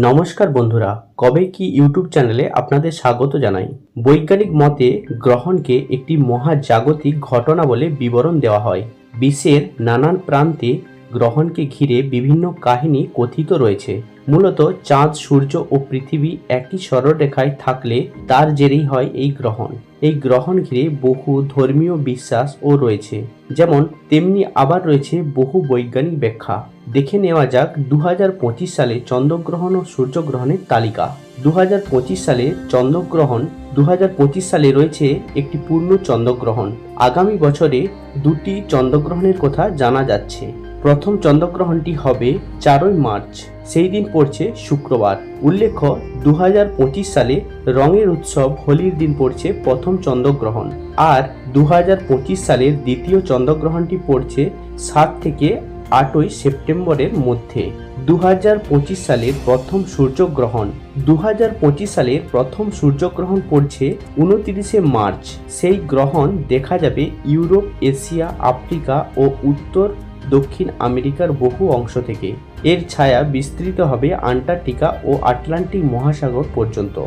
নমস্কার বন্ধুরা, কবে কি ইউটিউব চ্যানেলে আপনাদের স্বাগত জানাই। বৈজ্ঞানিক মতে গ্রহণকে একটি মহাজাগতিক ঘটনা বলে বিবরণ দেওয়া হয়। বিশ্বের নানান প্রান্তে গ্রহণকে ঘিরে বিভিন্ন কাহিনী কথিত রয়েছে। মূলত চাঁদ, সূর্য ও পৃথিবী একই সরলরেখায় থাকলে তার জেরেই হয় এই গ্রহণ। এই গ্রহণ ঘিরে বহু ধর্মীয় বিশ্বাসও রয়েছে, যেমন তেমনি আবার রয়েছে বহু বৈজ্ঞানিক ব্যাখ্যা। দেখে নেওয়া যাক 2025 সালে চন্দ্রগ্রহণ ও সূর্যগ্রহণের তালিকা। 2025 সালে চন্দ্রগ্রহণ 2025 সালে রয়েছে একটি পূর্ণ চন্দ্রগ্রহণ। আগামী বছরে দুটি চন্দ্রগ্রহণের কথা জানা যাচ্ছে। প্রথম চন্দ্রগ্রহণটি হবে 4ই মার্চ, সেই দিন পড়ছে শুক্রবার। উল্লেখ্য 2025 সালে রঙের উৎসব হোলির দিন পড়ছে প্রথম চন্দ্রগ্রহণ, আর 2025 সালের দ্বিতীয় চন্দ্রগ্রহণটি পড়ছে 7 থেকে 8ই সেপ্টেম্বরের মধ্যে। 2025 সালের প্রথম সূর্যগ্রহণ 2025 সালের প্রথম সূর্যগ্রহণ পড়ছে 29শে মার্চ। সেই গ্রহণ দেখা যাবে ইউরোপ, এশিয়া, আফ্রিকা ও উত্তর দক্ষিণ আমেরিকার বহু অংশ থেকে। এর ছায়া বিস্তৃত হবে আন্টার্কটিকা ও আটলান্টিক মহাসাগর পর্যন্ত।